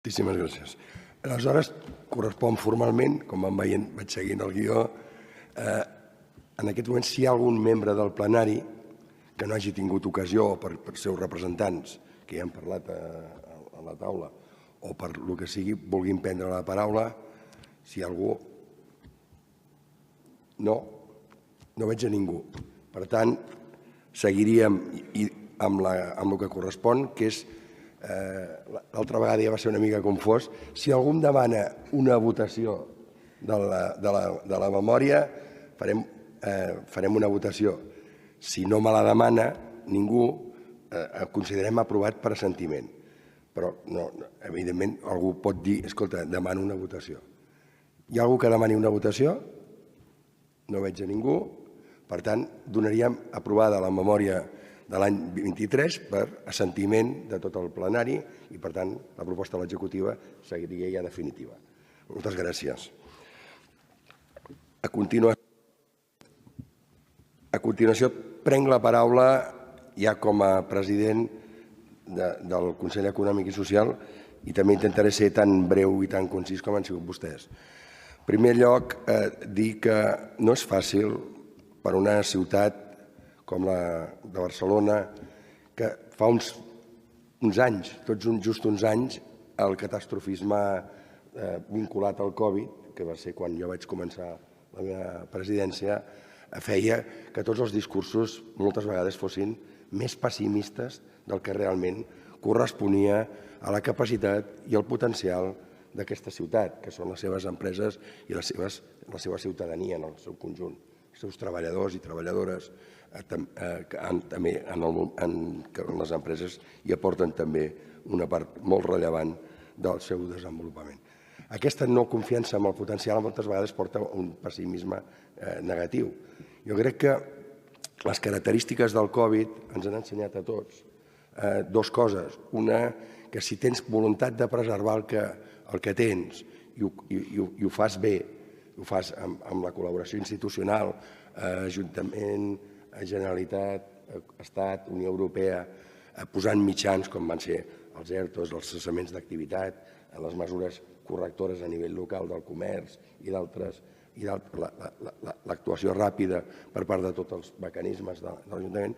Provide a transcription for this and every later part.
Moltíssimes gràcies. Aleshores, correspon formalment, com van veient, vaig seguint el guió, en aquest moment, si hi ha algun membre del plenari que no hagi tingut ocasió per seus representants, que ja han parlat a la taula, o per el que sigui, vulguin prendre la paraula, si algú... No veig a ningú. Per tant, seguiríem amb el que correspon, que és... L'altra vegada ja va ser una mica confós. Si algú em demana una votació de la memòria, farem una votació. Si no me la demana ningú, considerem aprovat per assentiment. Però, evidentment, algú pot dir, escolta, demano una votació. Hi ha algú que demani una votació? No veig a ningú. Per tant, donaríem aprovada la memòria de l'any 23 per assentiment de tot el plenari i, per tant, la proposta de l'executiva seguiria ja definitiva. Moltes gràcies. A continuació, prenc la paraula ja com a president del Consell Econòmic i Social i també intentaré ser tan breu i tan concís com han sigut vostès. En primer lloc, dir que no és fàcil per una ciutat com la de Barcelona, que fa uns anys, tots just uns anys, el catastrofisme vinculat al Covid, que va ser quan jo vaig començar la meva presidència, feia que tots els discursos moltes vegades fossin més pessimistes del que realment corresponia a la capacitat i el potencial d'aquesta ciutat, que són les seves empreses i la seva ciutadania en el seu conjunt, els seus treballadors i treballadores, també en les empreses hi aporten també una part molt rellevant del seu desenvolupament. Aquesta no confiança en el potencial moltes vegades porta a un pessimisme negatiu. Jo crec que les característiques del Covid ens han ensenyat a tots dues coses. Una, que si tens voluntat de preservar el que tens i ho fas bé, ho fas amb la col·laboració institucional, Ajuntament, Generalitat, Estat, Unió Europea, posant mitjans com van ser els ERTOs, els cessaments d'activitat, les mesures correctores a nivell local del comerç i d'altres, i l'actuació ràpida per part de tots els mecanismes de l'Ajuntament,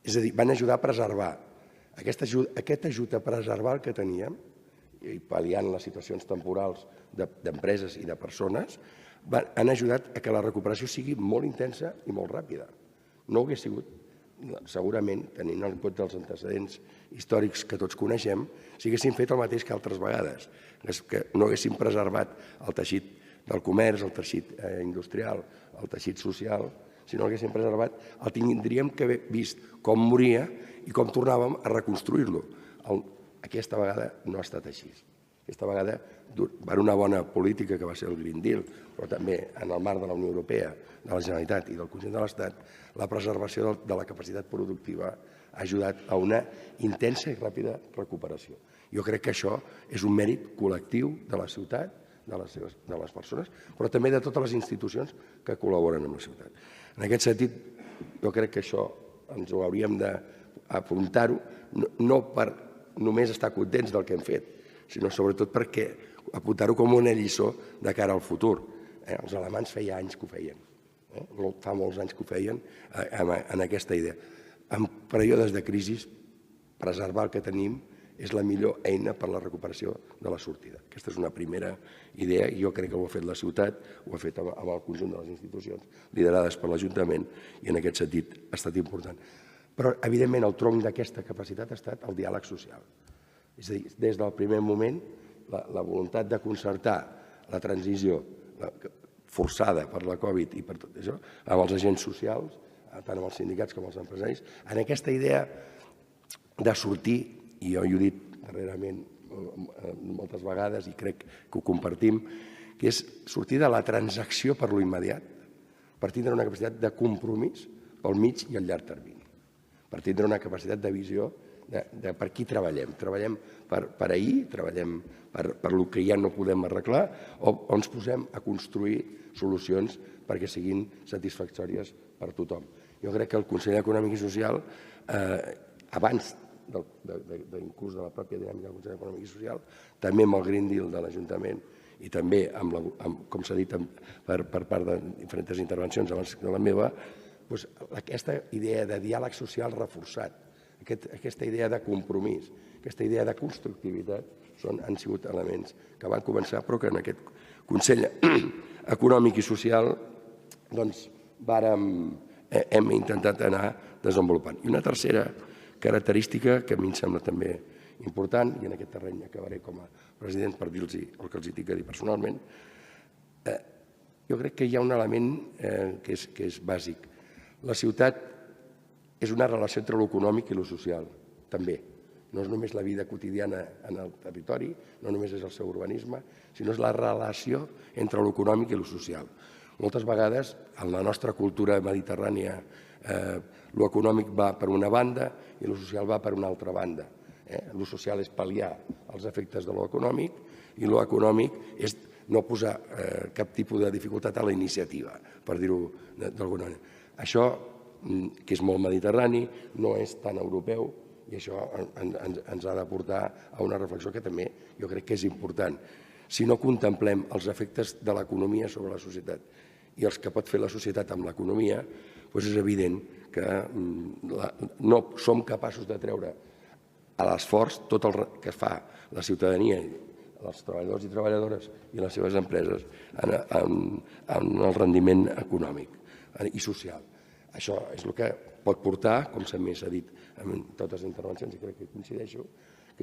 és a dir, van ajudar a preservar. Aquest ajut a preservar el que teníem, i pal·liant les situacions temporals d'empreses i de persones, han ajudat a que la recuperació sigui molt intensa i molt ràpida. No ho hauria sigut, segurament, tenint en compte els antecedents històrics que tots coneixem, si haguéssim fet el mateix que altres vegades, que no haguéssim preservat el teixit del comerç, el teixit industrial, el teixit social, si no l'haguéssim preservat, el tindríem que haver vist com moria i com tornàvem a reconstruir-lo. Aquesta vegada no ha estat així. Aquesta vegada, per una bona política que va ser el Green Deal, però també en el marc de la Unió Europea, de la Generalitat i del conjunt de l'Estat, la preservació de la capacitat productiva ha ajudat a una intensa i ràpida recuperació. Jo crec que això és un mèrit col·lectiu de la ciutat, de les persones, però també de totes les institucions que col·laboren amb la ciutat. En aquest sentit, jo crec que això ens ho hauríem d'afrontar-ho, no per només estar contents del que hem fet, sinó sobretot perquè apuntar-ho com una lliçó de cara al futur. Els alemanys feia anys que ho feien, fa molts anys que ho feien en aquesta idea. En períodes de crisi, preservar el que tenim és la millor eina per a la recuperació de la sortida. Aquesta és una primera idea i jo crec que ho ha fet la ciutat, ho ha fet amb el conjunt de les institucions liderades per l'Ajuntament i en aquest sentit ha estat important. Però, evidentment, el tronc d'aquesta capacitat ha estat el diàleg social. És a dir, des del primer moment, la voluntat de concertar la transició forçada per la Covid i per tot això, amb els agents socials, tant amb els sindicats com els empresaris, en aquesta idea de sortir, i jo ho he dit darrerament moltes vegades i crec que ho compartim, que és sortir de la transacció per lo immediat, per tindre una capacitat de compromís pel mig i el llarg termini, per tindre una capacitat de visió de per qui treballem. Treballem per ahir, treballem per el que ja no podem arreglar o ens posem a construir solucions perquè siguin satisfactòries per tothom. Jo crec que el Consell Econòmic i Social, abans inclús de la pròpia dinàmica del Consell Econòmic i Social, també amb el Green Deal de l'Ajuntament i també, com s'ha dit per part de diferents intervencions abans que la meva, aquesta idea de diàleg social reforçat, aquesta idea de compromís, aquesta idea de constructivitat han sigut elements que van començar però que en aquest Consell Econòmic i Social hem intentat anar desenvolupant. I una tercera característica que a mi em sembla també important, i en aquest terreny acabaré com a president per dir-los el que els he de dir personalment, jo crec que hi ha un element que és bàsic. La ciutat és una relació entre l'econòmic i lo social, també. No és només la vida quotidiana en el territori, no només és el seu urbanisme, sinó és la relació entre l'econòmic i lo social. Moltes vegades, en la nostra cultura mediterrània, l'econòmic va per una banda i lo social va per una altra banda. Lo social és pal·liar els efectes de l'econòmic i l'econòmic és no posar cap tipus de dificultat a la iniciativa, per dir-ho d'alguna manera. Això, que és molt mediterrani, no és tan europeu, i això ens ha de portar a una reflexió que també jo crec que és important. Si no contemplem els efectes de l'economia sobre la societat i els que pot fer la societat amb l'economia, és evident que no som capaços de treure a l'esforç tot el que fa la ciutadania, els treballadors i treballadores i les seves empreses en el rendiment econòmic i social. Això és el que pot portar, com també s'ha dit en totes les intervencions, i crec que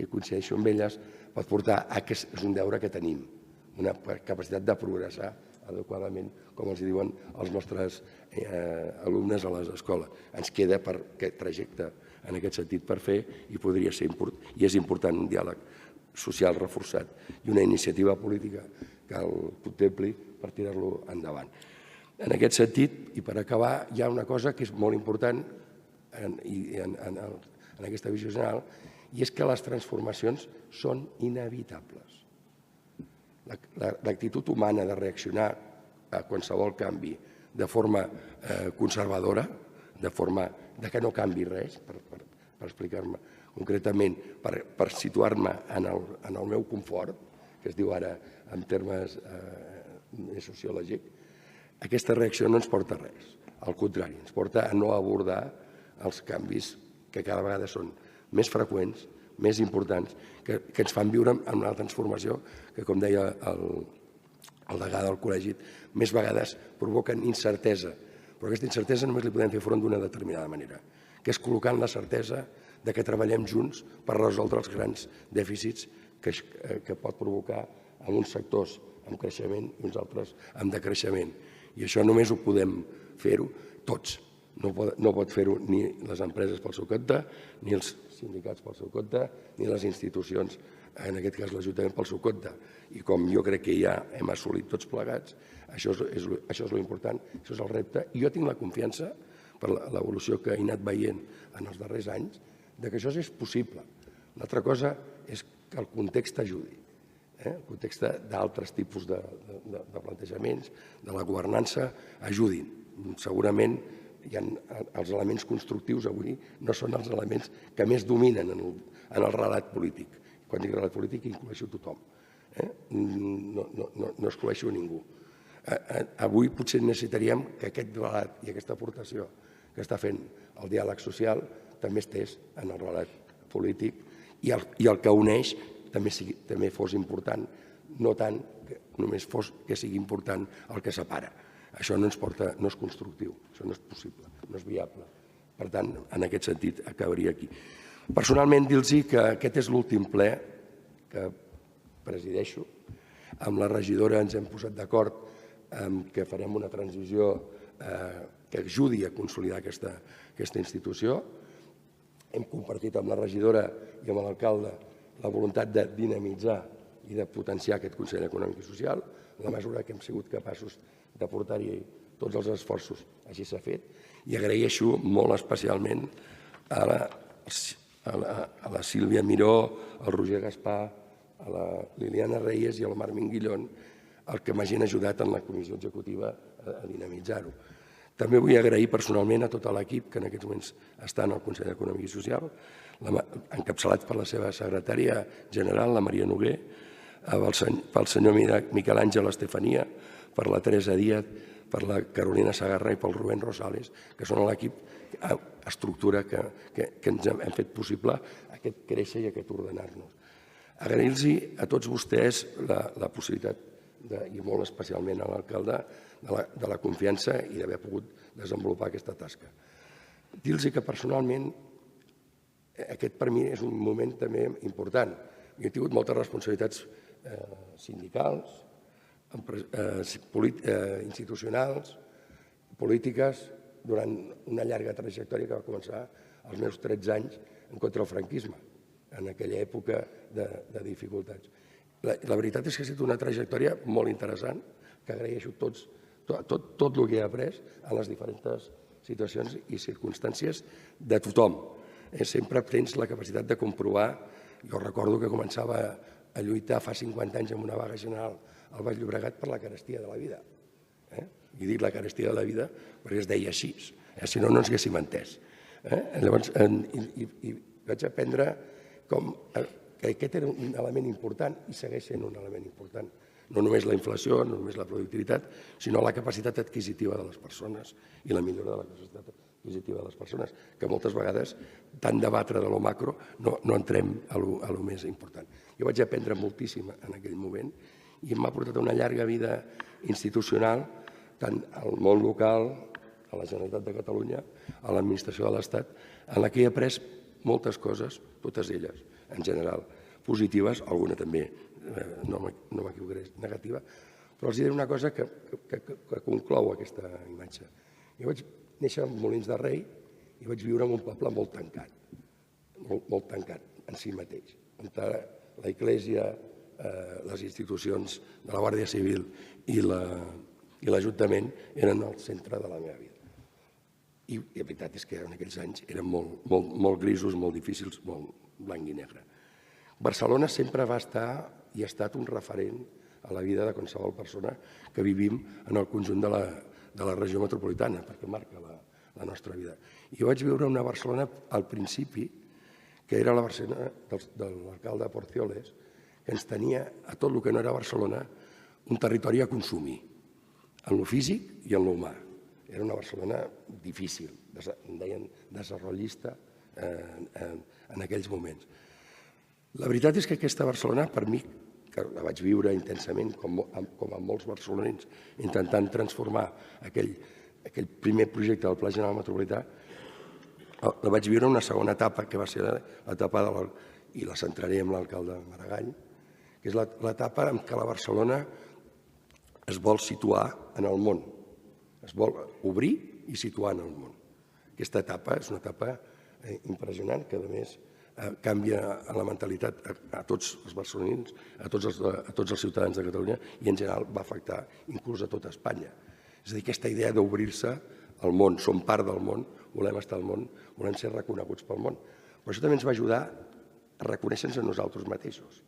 coincideixo amb elles, pot portar a que és un deure que tenim, una capacitat de progressar adequadament, com els diuen els nostres alumnes a les escoles. Ens queda per aquest trajecte en aquest sentit per fer i podria ser important, i és important un diàleg social reforçat i una iniciativa política que el contempli per tirar-lo endavant. En aquest sentit, i per acabar, hi ha una cosa que és molt important en aquesta visió general, i és que les transformacions són inevitables. L'actitud humana de reaccionar a qualsevol canvi de forma conservadora, de forma que no canvi res, per explicar-me concretament, per situar-me en el meu confort, que es diu ara en termes sociològics, aquesta reacció no ens porta a res. Al contrari, ens porta a no abordar els canvis que cada vegada són més freqüents, més importants, que ens fan viure en una transformació que, com deia el degà del col·legi, més vegades provoquen incertesa. Però aquesta incertesa només li podem fer front d'una determinada manera, que és col·locant la certesa que treballem junts per resoldre els grans dèficits que pot provocar en uns sectors amb creixement i uns altres amb decreixement. I això només ho podem fer-ho tots. No pot fer-ho ni les empreses pel seu compte, ni els sindicats pel seu compte, ni les institucions, en aquest cas l'Ajuntament, pel seu compte. I com jo crec que ja hem assolit tots plegats, això és l'important, això és el repte. I jo tinc la confiança, per l'evolució que he anat veient en els darrers anys, que això és possible. Una altra cosa és que el context ajudi. El context d'altres tipus de plantejaments, de la governança, ajudin. Segurament els elements constructius avui no són els elements que més dominen en el relat polític. Quan dic relat polític incloeixo tothom. No excloeixo ningú. Avui potser necessitaríem que aquest relat i aquesta aportació que està fent el diàleg social també estés en el relat polític i el que uneix també fos important, no tant que només fos que sigui important el que separa. Això no ens porta, no és constructiu, això no és possible, no és viable. Per tant, en aquest sentit, acabaria aquí. Personalment, dir-los que aquest és l'últim ple que presideixo. Amb la regidora ens hem posat d'acord que farem una transició que ajudi a consolidar aquesta institució. Hem compartit amb la regidora i amb l'alcalde la voluntat de dinamitzar i de potenciar aquest Consell Econòmic i Social. En la mesura que hem sigut capaços de portar-hi tots els esforços, així s'ha fet. I agraeixo molt especialment a la Sílvia Miró, al Roger Gaspar, a la Liliana Reyes i al Marc Minguillón, el que m'hagin ajudat en la comissió executiva a dinamitzar-ho. També vull agrair personalment a tot l'equip que en aquests moments està en el Consell Econòmic i Social, encapçalat per la seva secretària general, la Maria Noguer, pel senyor Miquel Àngel Estefania, per la Teresa Díaz, per la Carolina Sagarra i pel Rubén Rosales, que són l'equip, estructura que ens hem fet possible aquest créixer i aquest ordenar-nos. Agrair-los a tots vostès la possibilitat, i molt especialment a l'alcalde, de la confiança i d'haver pogut desenvolupar aquesta tasca. Dir-los que personalment aquest per mi és un moment també important. Jo he tingut moltes responsabilitats sindicals, institucionals, polítiques, durant una llarga trajectòria que va començar als meus 13 anys en contra del franquisme, en aquella època de dificultats. La veritat és que ha estat una trajectòria molt interessant, que agraeixo tot el que he après en les diferents situacions i circumstàncies de tothom. Sempre tens la capacitat de comprovar. Jo recordo que començava a lluitar fa 50 anys amb una vaga general al Baix Llobregat per la carestia de la vida. I dic la carestia de la vida perquè es deia així, si no, no ens haguéssim entès. Llavors, vaig aprendre que aquest era un element important i segueix sent un element important. No només la inflació, no només la productivitat, sinó la capacitat adquisitiva de les persones i la millora de la capacitat adquisitiva de les persones, que moltes vegades, tant debatre de lo macro, no entrem a lo més important. Jo vaig aprendre moltíssim en aquell moment i m'ha portat una llarga vida institucional, tant al món local, a la Generalitat de Catalunya, a l'administració de l'Estat, en la que he après moltes coses, totes elles, en general, positives, alguna també, no m'equivocaré, negativa, però els diré una cosa que conclou aquesta imatge. Jo vaig néixer a Molins de Rei i vaig viure en un poble molt tancat, molt tancat en si mateix, on la Església, les institucions de la Guàrdia Civil i l'Ajuntament eren el centre de la meva vida. I la veritat és que en aquells anys eren molt grisos, molt difícils, molt blanc i negre. Barcelona sempre va estar i ha estat un referent a la vida de qualsevol persona que vivim en el conjunt de la regió metropolitana, perquè marca la nostra vida. Jo vaig viure una Barcelona al principi, que era la Barcelona de l'alcalde Porcioles, que ens tenia a tot el que no era Barcelona un territori a consumir, en lo físic i en lo humà. Era una Barcelona difícil, en deien desarrollista en aquells moments. La veritat és que aquesta Barcelona, per mi, que la vaig viure intensament, com a molts barcelonins, intentant transformar aquell primer projecte del Pla General Metropolità, la vaig viure en una segona etapa, que va ser l'etapa i la centraré amb l'alcalde Maragall, que és l'etapa en què la Barcelona es vol situar en el món, es vol obrir i situar en el món. Aquesta etapa és una etapa impressionant, que a més canvia la mentalitat a tots els barcelonins, a tots els ciutadans de Catalunya i en general va afectar inclús a tota Espanya. És a dir, aquesta idea d'obrir-se al món, som part del món, volem estar al món, volem ser reconeguts pel món. Però això també ens va ajudar a reconèixer-nos a nosaltres mateixos.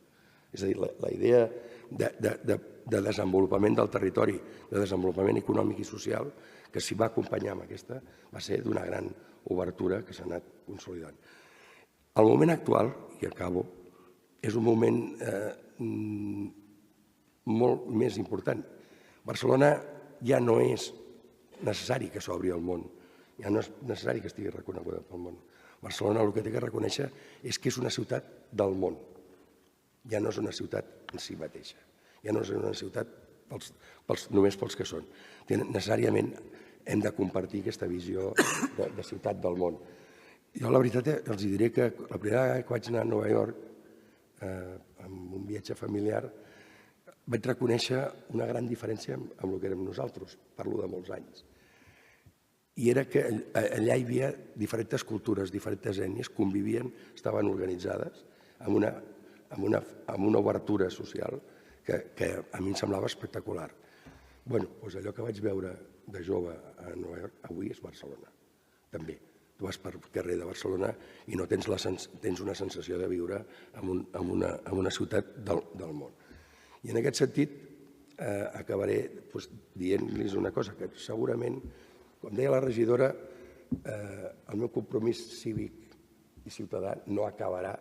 És a dir, la idea de desenvolupament del territori, de desenvolupament econòmic i social, que s'hi va acompanyar amb aquesta, va ser d'una gran obertura que s'ha anat consolidant. El moment actual, i acabo, és un moment molt més important. Barcelona ja no és necessari que s'obri al món, ja no és necessari que estigui reconeguda pel món. Barcelona el que té que reconèixer és que és una ciutat del món, ja no és una ciutat en si mateixa, ja no és una ciutat només pels que són. Necessàriament hem de compartir aquesta visió de ciutat del món. Jo la veritat els diré que la primera vegada que vaig anar a Nova York, amb un viatge familiar, vaig reconèixer una gran diferència amb el que érem nosaltres, parlo de molts anys. I era que allà hi havia diferents cultures, diferents ètnies, convivien, estaven organitzades amb una obertura social que a mi em semblava espectacular. Bé, doncs allò que vaig veure de jove a Nova York, avui és Barcelona, també. Tu vas per carrer de Barcelona i no tens una sensació de viure en una ciutat del món. I en aquest sentit acabaré dient-los una cosa, que segurament Com deia la regidora, el meu compromís cívic i ciutadà no acabarà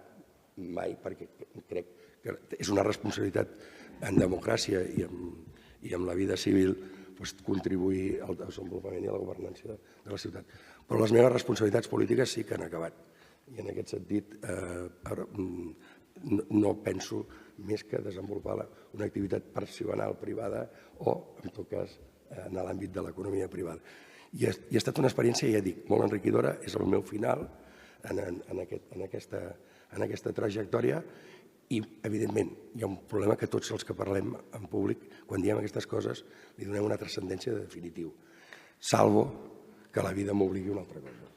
mai, perquè crec que és una responsabilitat en democràcia i en la vida civil contribuir al desenvolupament i a la governança de la ciutat. Però les meves responsabilitats polítiques sí que han acabat. I en aquest sentit no penso més que desenvolupar una activitat personal privada o, en tot cas, en l'àmbit de l'economia privada. I ha estat una experiència, ja dic, molt enriquidora, és el meu final en aquesta trajectòria i, evidentment, hi ha un problema que tots els que parlem en públic, quan diem aquestes coses, li donem una transcendència de definitiu, salvo que la vida m'obligui a una altra cosa.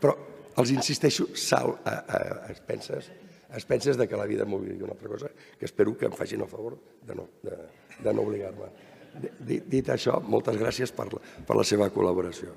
Però els insisteixo, es penses que la vida m'obligui a una altra cosa, que espero que em facin el favor de no obligar-me. Dit això, moltes gràcies per la seva col·laboració.